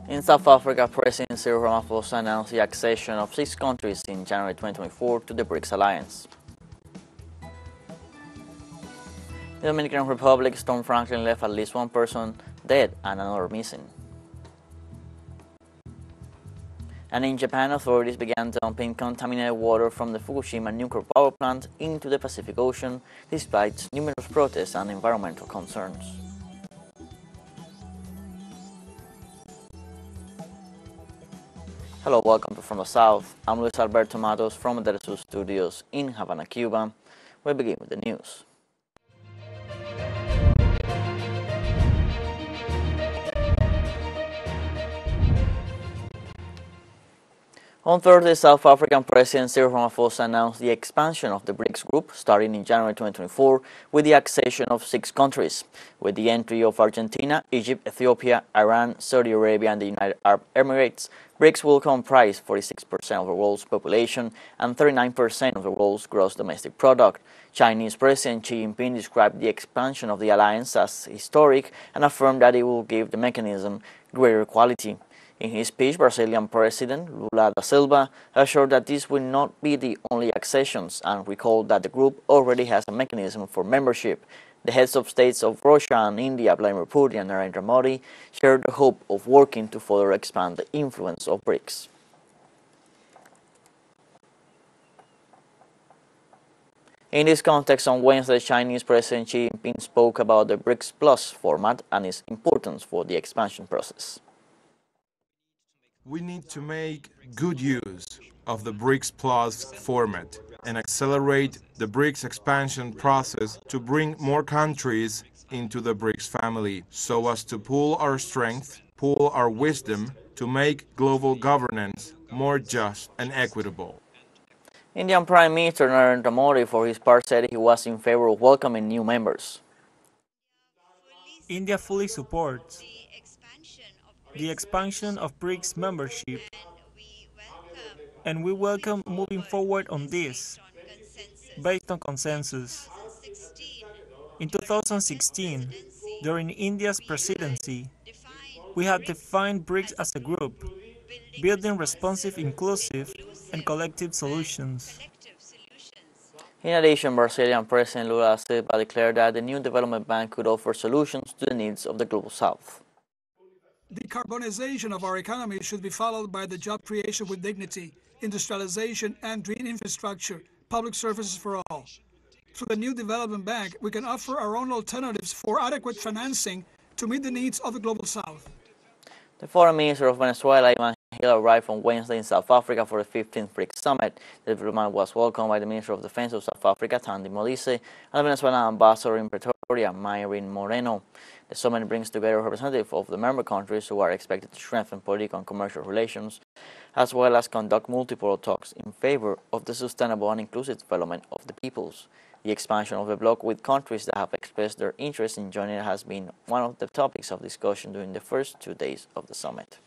In South Africa, President Cyril Ramaphosa announced the accession of 6 countries in January 2024 to the BRICS alliance. In the Dominican Republic, Storm Franklin left at least one person dead and another missing. And in Japan, authorities began dumping contaminated water from the Fukushima nuclear power plant into the Pacific Ocean, despite numerous protests and environmental concerns. Hello, welcome to From the South. I'm Luis Alberto Matos from the TeleSUR studios in Havana, Cuba. We begin with the news. On Thursday, South African President Cyril Ramaphosa announced the expansion of the BRICS Group starting in January 2024 with the accession of 6 countries. With the entry of Argentina, Egypt, Ethiopia, Iran, Saudi Arabia and the United Arab Emirates, BRICS will comprise 46% of the world's population and 39% of the world's gross domestic product. Chinese President Xi Jinping described the expansion of the alliance as historic and affirmed that it will give the mechanism greater quality. In his speech, Brazilian President Lula da Silva assured that this will not be the only accessions and recalled that the group already has a mechanism for membership. The heads of states of Russia and India, Vladimir Putin and Narendra Modi, shared the hope of working to further expand the influence of BRICS. In this context, on Wednesday, Chinese President Xi Jinping spoke about the BRICS Plus format and its importance for the expansion process. We need to make good use of the BRICS Plus format and accelerate the BRICS expansion process to bring more countries into the BRICS family so as to pool our strength, pool our wisdom to make global governance more just and equitable. Indian Prime Minister Narendra Modi, for his part, said he was in favor of welcoming new members. India fully supports the expansion of BRICS membership, and we welcome moving forward on this, based on consensus. In 2016, during India's presidency, we had defined BRICS as a group, building responsive, inclusive, and collective solutions. In addition, Brazilian President Lula da Silva declared that the new development bank could offer solutions to the needs of the Global South. Decarbonization of our economy should be followed by the job creation with dignity, industrialization and green infrastructure, public services for all. Through the new development bank, we can offer our own alternatives for adequate financing to meet the needs of the Global South. The Foreign Minister of Venezuela, Ivan Gil, arrived on Wednesday in South Africa for the 15th BRICS Summit. The diplomat was welcomed by the Minister of Defense of South Africa, Thandi Modise, and the Venezuelan ambassador in Pretoria, Mayrin Moreno. The summit brings together representatives of the member countries who are expected to strengthen political and commercial relations, as well as conduct multiple talks in favor of the sustainable and inclusive development of the peoples. The expansion of the bloc with countries that have expressed their interest in joining has been one of the topics of discussion during the first 2 days of the summit.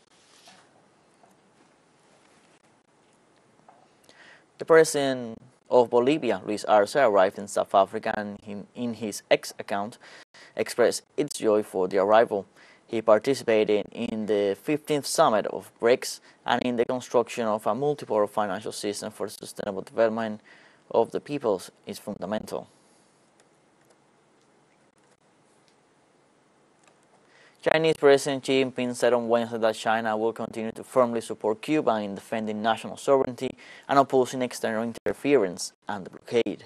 The President of Bolivia, Luis Arce, arrived in South Africa and in his X account expressed its joy for the arrival. He participated in the 15th Summit of BRICS and in the construction of a multipolar financial system for sustainable development of the peoples is fundamental. Chinese President Xi Jinping said on Wednesday that China will continue to firmly support Cuba in defending national sovereignty and opposing external interference and the blockade.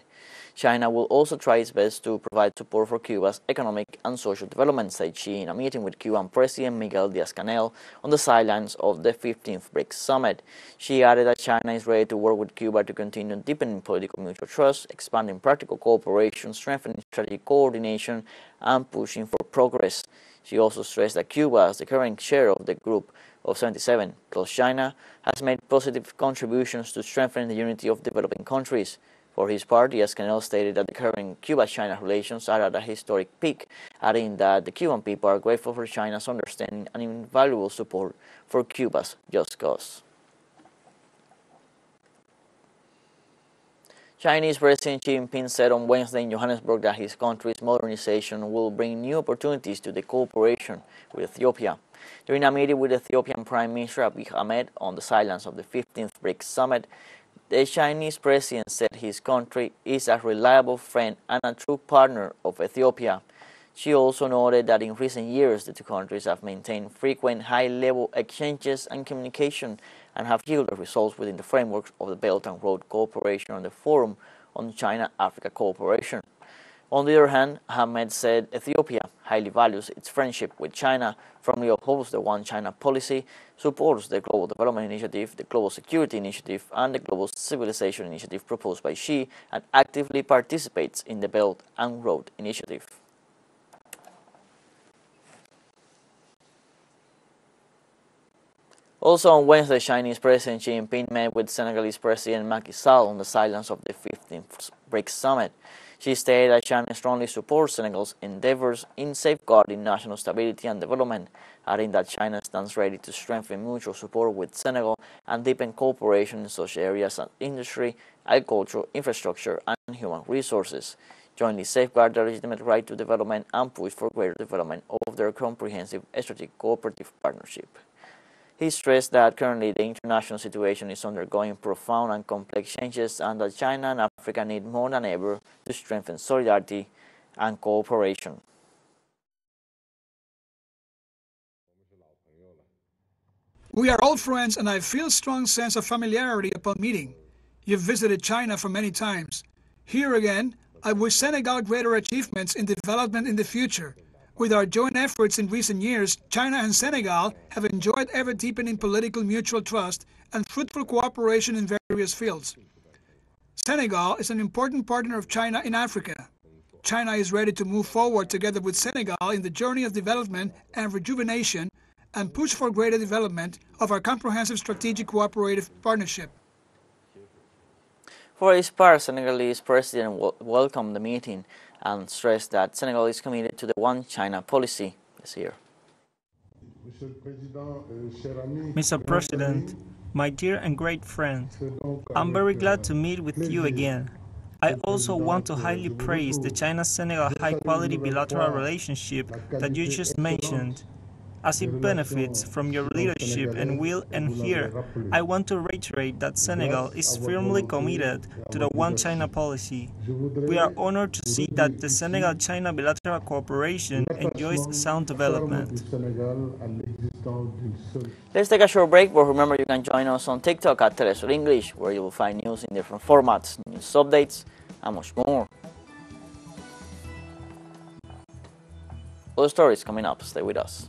China will also try its best to provide support for Cuba's economic and social development, said Xi in a meeting with Cuban President Miguel Diaz-Canel on the sidelines of the 15th BRICS Summit. Xi added that China is ready to work with Cuba to continue deepening political mutual trust, expanding practical cooperation, strengthening strategic coordination, and pushing for progress. She also stressed that Cuba, as the current chair of the Group of 77 plus China, has made positive contributions to strengthening the unity of developing countries. For his part, Diaz-Canel stated that the current Cuba-China relations are at a historic peak, adding that the Cuban people are grateful for China's understanding and invaluable support for Cuba's just cause. Chinese President Xi Jinping said on Wednesday in Johannesburg that his country's modernization will bring new opportunities to the cooperation with Ethiopia. During a meeting with Ethiopian Prime Minister Abiy Ahmed on the sidelines of the 15th BRICS Summit, the Chinese president said his country is a reliable friend and a true partner of Ethiopia. She also noted that in recent years the two countries have maintained frequent high-level exchanges and communication and have yielded results within the framework of the Belt and Road Cooperation and the Forum on China-Africa Cooperation. On the other hand, Ahmed said Ethiopia highly values its friendship with China, firmly upholds the One China policy, supports the Global Development Initiative, the Global Security Initiative, and the Global Civilization Initiative proposed by Xi, and actively participates in the Belt and Road Initiative. Also on Wednesday, Chinese President Xi Jinping met with Senegalese President Macky Sall on the sidelines of the 15th BRICS Summit. She stated that China strongly supports Senegal's endeavors in safeguarding national stability and development, adding that China stands ready to strengthen mutual support with Senegal and deepen cooperation in such areas as industry, agriculture, infrastructure, and human resources, jointly safeguard the legitimate right to development and push for greater development of their comprehensive strategic cooperative partnership. He stressed that currently the international situation is undergoing profound and complex changes and that China and Africa need more than ever to strengthen solidarity and cooperation. We are all friends and I feel a strong sense of familiarity upon meeting. You've visited China for many times. Here again, I wish Senegal greater achievements in development in the future. With our joint efforts in recent years, China and Senegal have enjoyed ever-deepening political mutual trust and fruitful cooperation in various fields. Senegal is an important partner of China in Africa. China is ready to move forward together with Senegal in the journey of development and rejuvenation and push for greater development of our comprehensive strategic cooperative partnership. For his part, Senegalese President welcomed the meeting and stressed that Senegal is committed to the One China policy this year. Mr. President, my dear and great friend, I'm very glad to meet with you again. I also want to highly praise the China-Senegal high-quality bilateral relationship that you just mentioned, as it benefits from your leadership and will, and here I want to reiterate that Senegal is firmly committed to the One China policy. We are honored to see that the Senegal-China bilateral cooperation enjoys sound development. Let's take a short break, but remember you can join us on TikTok at TeleSUR English, where you will find news in different formats, news updates, and much more. Other stories coming up, stay with us.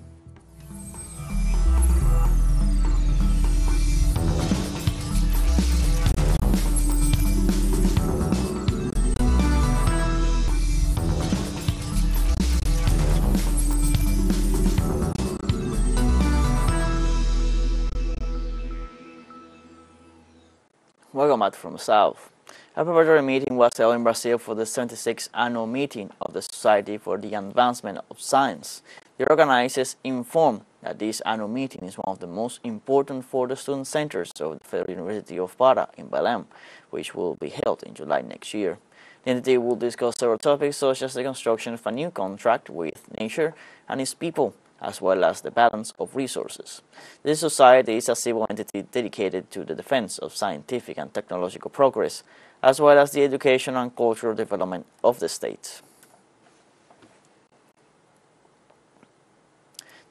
Welcome back from the South. A preparatory meeting was held in Brazil for the 76th annual meeting of the Society for the Advancement of Science. The organizers informed that this annual meeting is one of the most important for the student centers of the Federal University of Para in Belém, which will be held in July next year. The entity will discuss several topics such as the construction of a new contract with nature and its people, as well as the balance of resources. This society is a civil entity dedicated to the defense of scientific and technological progress, as well as the education and cultural development of the state.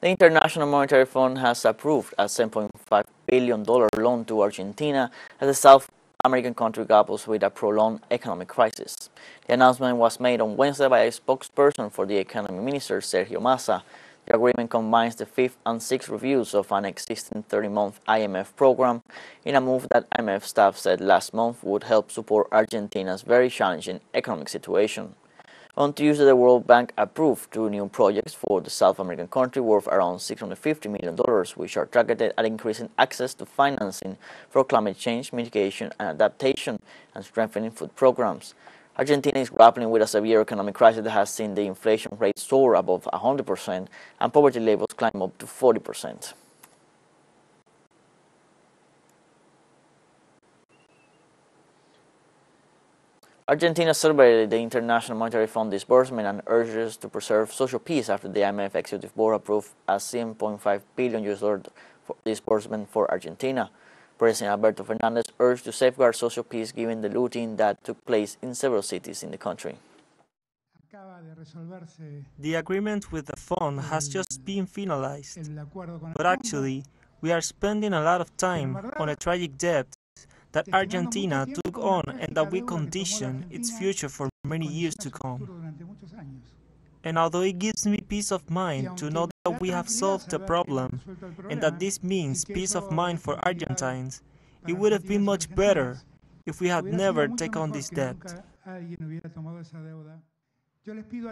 The International Monetary Fund has approved a $7.5 billion loan to Argentina as the South American country grapples with a prolonged economic crisis. The announcement was made on Wednesday by a spokesperson for the economy minister, Sergio Massa. The agreement combines the fifth and sixth reviews of an existing 30-month IMF program in a move that IMF staff said last month would help support Argentina's very challenging economic situation. On Tuesday, the World Bank approved two new projects for the South American country worth around $650 million, which are targeted at increasing access to financing for climate change mitigation and adaptation and strengthening food programs. Argentina is grappling with a severe economic crisis that has seen the inflation rate soar above 100% and poverty levels climb up to 40%. Argentina celebrated the International Monetary Fund disbursement and urges to preserve social peace after the IMF Executive Board approved a $7.5 billion disbursement for Argentina. President Alberto Fernandez urged to safeguard social peace given the looting that took place in several cities in the country. The agreement with the fund has just been finalized, but actually, we are spending a lot of time on a tragic debt that Argentina took on and that will condition its future for many years to come. And although it gives me peace of mind to know that we have solved the problem and that this means peace of mind for Argentines, it would have been much better if we had never taken on this debt.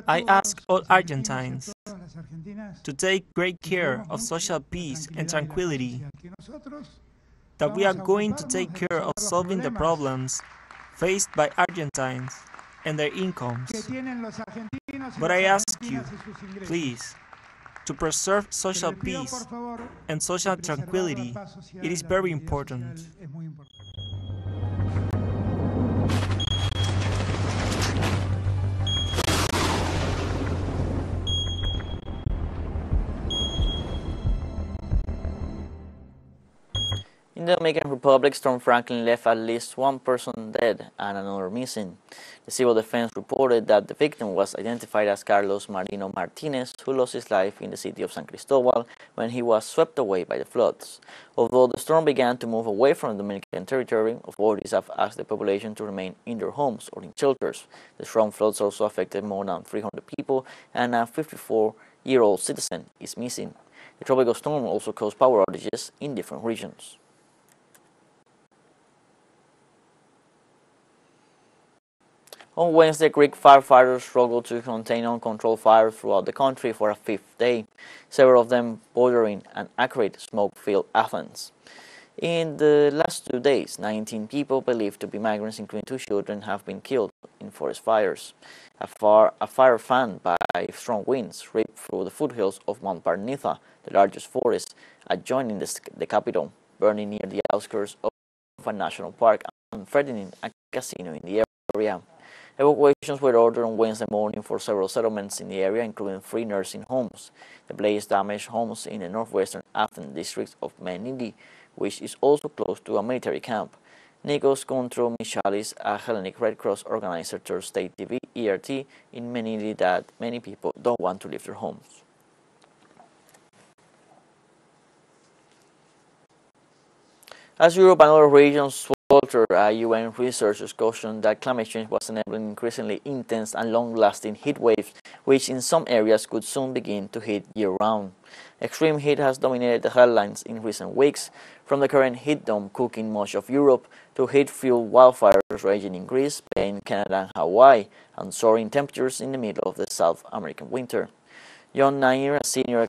I ask all Argentines to take great care of social peace and tranquility, that we are going to take care of solving the problems faced by Argentines and their incomes. But I ask you, please, to preserve social peace and social tranquility. It is very important. In the Dominican Republic, Storm Franklin left at least one person dead and another missing. The civil defense reported that the victim was identified as Carlos Marino Martinez, who lost his life in the city of San Cristobal when he was swept away by the floods. Although the storm began to move away from the Dominican territory, authorities have asked the population to remain in their homes or in shelters. The strong floods also affected more than 300 people, and a 54-year-old citizen is missing. The tropical storm also caused power outages in different regions. On Wednesday, Greek firefighters struggled to contain uncontrolled fires throughout the country for a fifth day, several of them bordering an acrid smoke-filled Athens. In the last 2 days, 19 people believed to be migrants, including 2 children, have been killed in forest fires. A fire fanned by strong winds ripped through the foothills of Mount Parnitha, the largest forest adjoining the capital, burning near the outskirts of a national park and threatening a casino in the area. Evacuations were ordered on Wednesday morning for several settlements in the area, including 3 nursing homes. The blaze damaged homes in the northwestern Athens district of Menidi, which is also close to a military camp. Nikos Kontromichalis, a Hellenic Red Cross organizer, told State TV ERT in Menidi that many people don't want to leave their homes. As Europe and other regions falter, UN researchers cautioned that climate change was enabling increasingly intense and long-lasting heat waves, which in some areas could soon begin to hit year-round. Extreme heat has dominated the headlines in recent weeks, from the current heat dome cooking much of Europe to heat-fueled wildfires raging in Greece, Spain, Canada, and Hawaii, and soaring temperatures in the middle of the South American winter. John Nair, a senior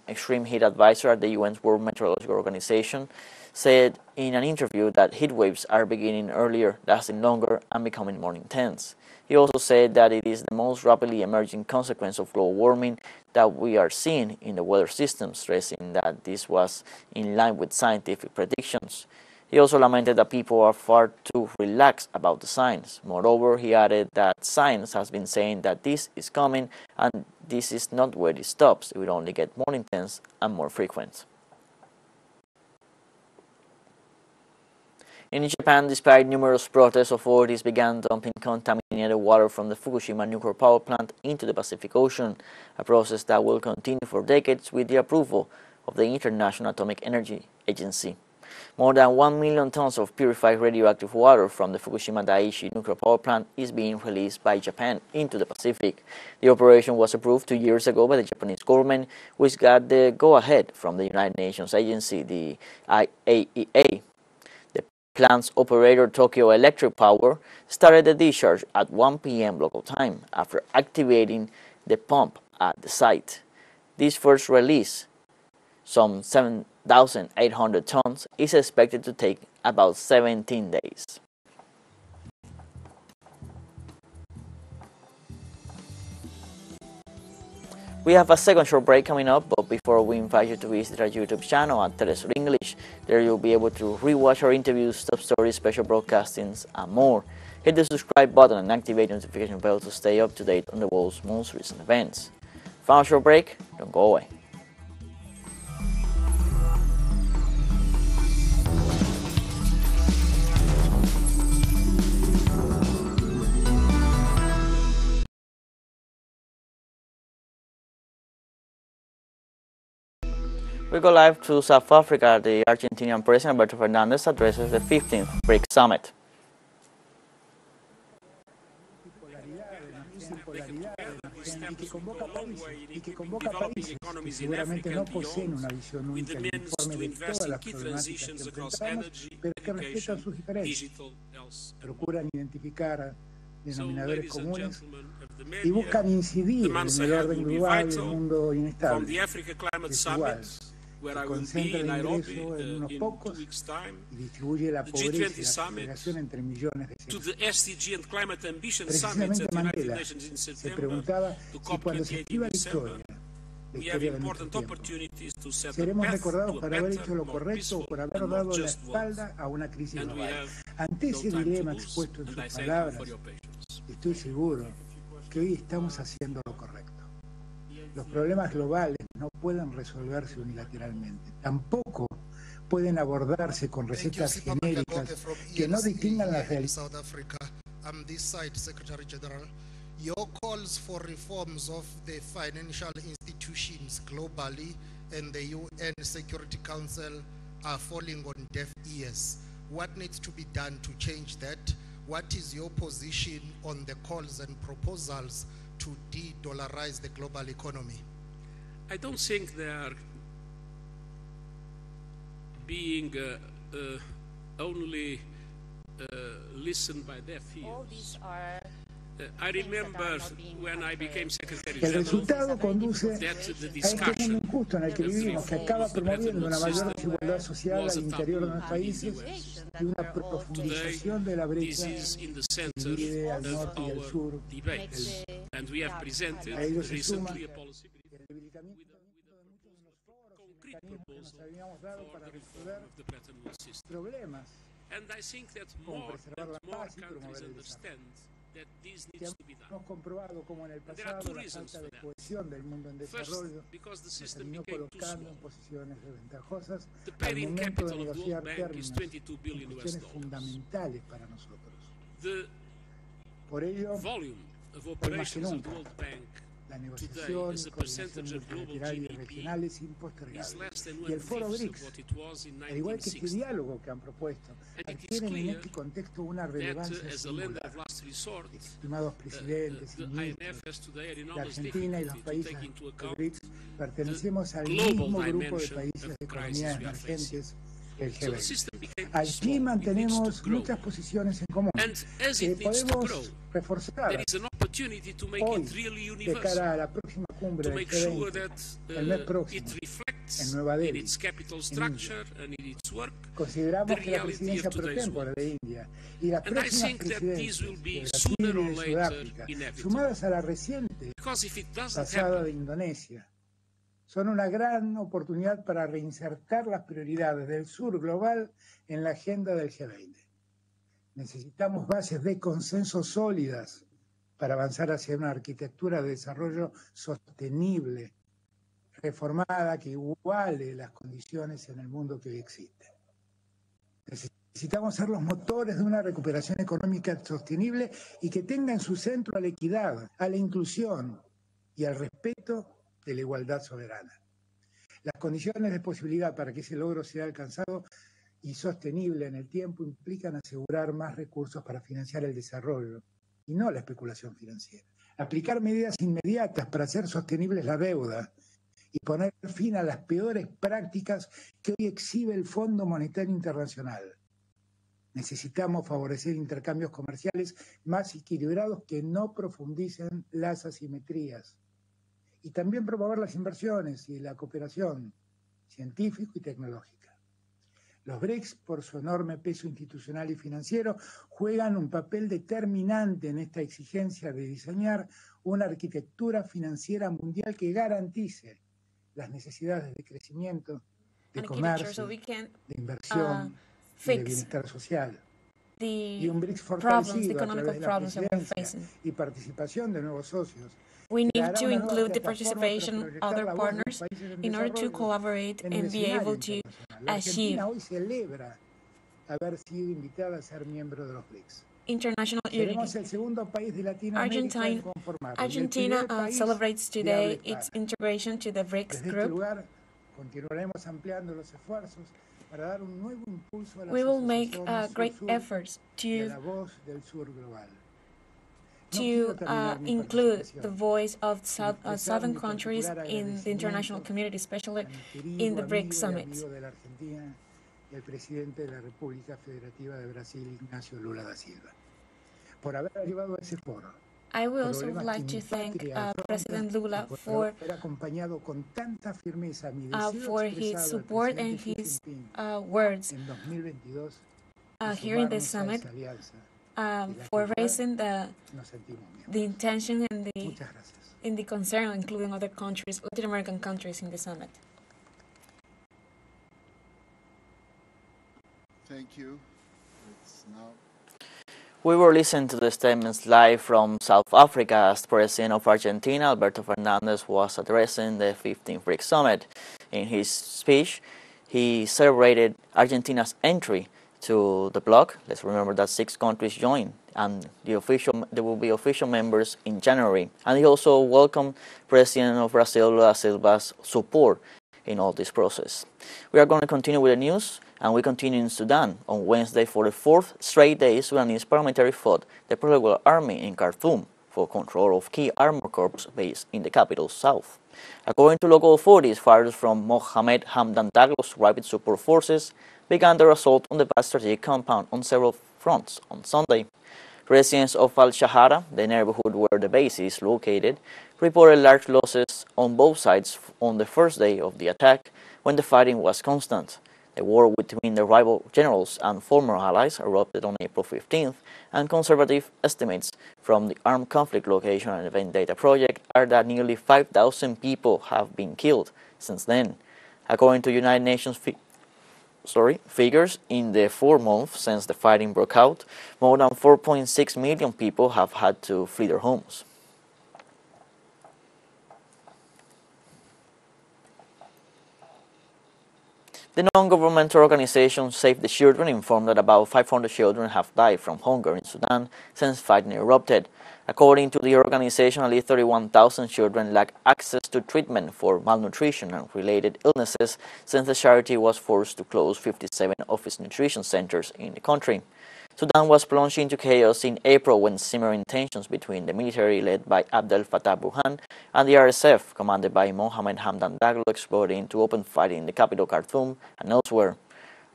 extreme heat advisor at the UN's World Meteorological Organization, said in an interview that heat waves are beginning earlier, lasting longer, and becoming more intense. He also said that it is the most rapidly emerging consequence of global warming that we are seeing in the weather system, stressing that this was in line with scientific predictions. He also lamented that people are far too relaxed about the signs. Moreover, he added that science has been saying that this is coming and this is not where it stops. It will only get more intense and more frequent. In Japan, despite numerous protests, authorities began dumping contaminated water from the Fukushima nuclear power plant into the Pacific Ocean, a process that will continue for decades with the approval of the International Atomic Energy Agency. More than 1 million tons of purified radioactive water from the Fukushima Daiichi nuclear power plant is being released by Japan into the Pacific. The operation was approved 2 years ago by the Japanese government, which got the go-ahead from the United Nations agency, the IAEA. Plant's operator, Tokyo Electric Power, started the discharge at 1 p.m. local time after activating the pump at the site. This first release, some 7,800 tons, is expected to take about 17 days. We have a second short break coming up, but before we invite you to visit our YouTube channel at TeleSUR English. There you'll be able to rewatch our interviews, top stories, special broadcastings, and more. Hit the subscribe button and activate the notification bell to stay up to date on the world's most recent events. Final short break, don't go away. We go live to South Africa. The Argentinian President Alberto Fernandez addresses the 15th BRICS Summit. Y que convoca países que seguramente no poseen una visión única ni uniforme de todas las problemáticas que enfrentamos, pero que respetan sus diferencias, procuran identificar denominadores comunes y buscan incidir en el orden global del mundo inestable, desigual, que concentra el ingreso en unos pocos y distribuye la pobreza y la segregación entre millones de seres. Precisamente Mandela se preguntaba si cuando se escriba la historia de nuestro tiempo, seremos recordados por haber hecho lo correcto o por haber dado la espalda a una crisis global. Ante ese dilema expuesto en sus palabras, estoy seguro que hoy estamos haciendo lo correcto. Los problemas globales no pueden resolverse unilateralmente. Tampoco pueden abordarse con recetas genéricas que no distingan la realidad. Your calls for reforms of the financial institutions globally and the UN Security Council are falling on deaf ears. What needs to be done to change that? What is your position on the calls and proposals to de-dollarize the global economy? I don't think they are being only listened by deaf ears. I remember when I became Secretary El General resultado conduce a that the este mundo discussion injusto en el que vivimos, que acaba promoviendo una mayor desigualdad social al interior de los países y una profundización de la brecha que divide al norte y al sur. and we have presented A ello se suma recently a policy el debilitamiento de muchos de los foros y concrete mecanismos que nos proposal habíamos dado for para the reform resolver of the Bretton Woods system. problemas And I think that como more preservar and la more paz y promover countries el understand that this que needs to be done. hemos comprobado como en el There are pasado two la reasons falta de for that. cohesión del mundo en First, desarrollo because the nos system terminó became too colocando en small. posiciones desventajosas The al paid-in momento de capital of the negociar World Bank is términos 22 en billion US cuestiones dollars. fundamentales para nosotros. The Por ello, volume of hoy más que operations of the nunca, World Bank la today negociación as y a coordinación percentage of global multilateral y GDP regional es is impostergable. less than Y el foro 1/5 of BRICS, what it was in al igual que este 1960. diálogo que han propuesto, And it is adquieren en clear este contexto una that relevancia as a lender singular. of last resort, Estimados presidentes y the ministros, IMF has today an la enormous Argentina y los difficulty to países take into de account BRICS pertenecemos al global mismo grupo de dimension países of de crisis economías we are facing. emergentes, el So the G20. system became too Allí small. It needs mantenemos to grow. muchas posiciones en común And as que it needs to grow, podemos reforzar there is an opportunity to make hoy it really de universal, cara a la próxima cumbre to del make sure G20 that el mes it próximo reflects en Nueva in Delhi, its capital en structure and in its work Consideramos the que la reality presidencia of pro today's tempore world. de India y las And I próximas think that this presidencias will de be Brasil sooner y or de later Sudáfrica, inevitable. sumadas a la reciente Because if it doesn't pasada de happen, Indonesia, son una gran oportunidad para reinsertar las prioridades del sur global en la agenda del G20. Necesitamos bases de consenso sólidas para avanzar hacia una arquitectura de desarrollo sostenible, reformada, que iguale las condiciones en el mundo que hoy existe. Necesitamos ser los motores de una recuperación económica sostenible y que tenga en su centro a la equidad, a la inclusión y al respeto de la igualdad soberana. Las condiciones de posibilidad para que ese logro sea alcanzado y sostenible en el tiempo implican asegurar más recursos para financiar el desarrollo y no la especulación financiera. Aplicar medidas inmediatas para hacer sostenibles la deuda y poner fin a las peores prácticas que hoy exhibe el Fondo Monetario Internacional. Necesitamos favorecer intercambios comerciales más equilibrados que no profundicen las asimetrías. Y también promover las inversiones y la cooperación científica y tecnológica. Los BRICS, por su enorme peso institucional y financiero, juegan un papel determinante en esta exigencia de diseñar una arquitectura financiera mundial que garantice las necesidades de crecimiento, de comercio, de inversión y de bienestar social. y un BRICS problems, fortalecido the a economical través de la problems that we're presidencia facing. y participación de nuevos socios. We need Creará to una nueva include the plataforma para participation of proyectar other la voz de los partners países en in order to desarrollo collaborate en el and be escenario able to internacional. La achieve Argentina hoy celebra haber sido invitada a ser miembro de los BRICS. international Seremos unity. el segundo país de Latinoamérica en conformarlo y el Argentina primer país celebrates de habla today its hispana. integration to the BRICS Desde este Group. lugar continuaremos ampliando los esfuerzos para dar un nuevo impulso a las We will make asociaciones great sur-sur efforts y a to la voz del sur global. No quiero terminar mi include the participación voice of sin expresar southern mi countries particular in the international agradecimiento community, especially a mi in querido the BRICS amigo y summits. amigo de la Argentina y al presidente de la República Federativa de Brasil, Ignacio Lula da Silva, por haber llevado a ese foro I would also problemas like que to mi thank patria afronta President y Lula por for haber acompañado con tanta firmeza mi deseo his expresado al support and presidente Xi his Jinping words en 2022 here in this sumarnos a summit esa alianza for raising nos sentimos miembros. the intention and Muchas gracias. the concern, including other countries, Latin American countries, in the summit. Thank you. It's now. We were listening to the statements live from South Africa as President of Argentina, Alberto Fernandez, was addressing the 15th BRICS Summit. In his speech, he celebrated Argentina's entry to the bloc. Let's remember that 6 countries joined, and there will be official members in January. And he also welcomed President of Brazil, Lula da Silva's support in all this process. We are going to continue with the news, and we continue in Sudan. On Wednesday, for the 4th straight day, Sudanese paramilitary fought the Popular Army in Khartoum for control of key armor corps based in the capital's south. According to local authorities, fighters from Mohammed Hamdan Daglo's rapid support forces began their assault on the vast strategic compound on several fronts on Sunday. Residents of Al-Shahara, the neighborhood where the base is located, reported large losses on both sides on the first day of the attack, when the fighting was constant. The war between the rival generals and former allies erupted on April 15th, and conservative estimates from the Armed Conflict Location and Event Data Project are that nearly 5,000 people have been killed since then. According to United Nations figures, in the 4 months since the fighting broke out, more than 4.6 million people have had to flee their homes. The non-governmental organization Save the Children informed that about 500 children have died from hunger in Sudan since fighting erupted. According to the organization, at least 31,000 children lack access to treatment for malnutrition and related illnesses since the charity was forced to close 57 of its nutrition centers in the country. Sudan was plunged into chaos in April when simmering tensions between the military led by Abdel Fattah Burhan and the RSF commanded by Mohammed Hamdan Daglo exploded into open fighting in the capital Khartoum and elsewhere.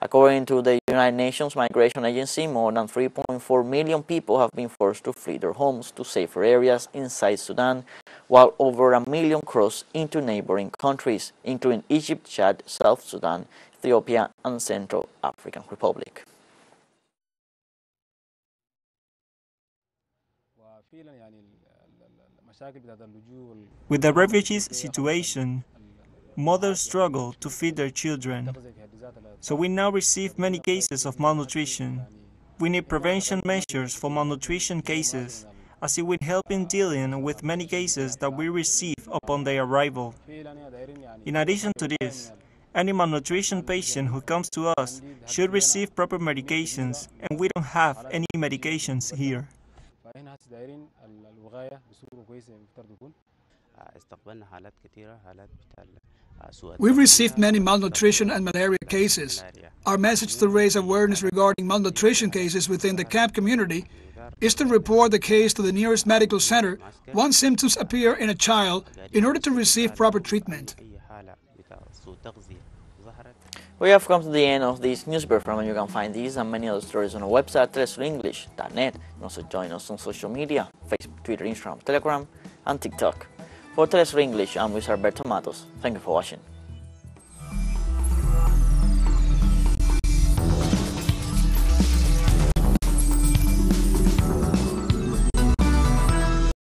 According to the United Nations Migration Agency, more than 3.4 million people have been forced to flee their homes to safer areas inside Sudan, while over 1 million crossed into neighboring countries, including Egypt, Chad, South Sudan, Ethiopia, and Central African Republic. With the refugees situation, mothers struggle to feed their children, so we now receive many cases of malnutrition. We need prevention measures for malnutrition cases, as it will help in dealing with many cases that we receive upon their arrival. In addition to this, any malnutrition patient who comes to us should receive proper medications, and we don't have any medications here. We've received many malnutrition and malaria cases. Our message to raise awareness regarding malnutrition cases within the camp community is to report the case to the nearest medical center once symptoms appear in a child in order to receive proper treatment. We have come to the end of this news briefing, and you can find these and many other stories on our website, telesurenglish.net. And also join us on social media, Facebook, Twitter, Instagram, Telegram, and TikTok. For TeleSUR English, I'm Luis Alberto Matos. Thank you for watching.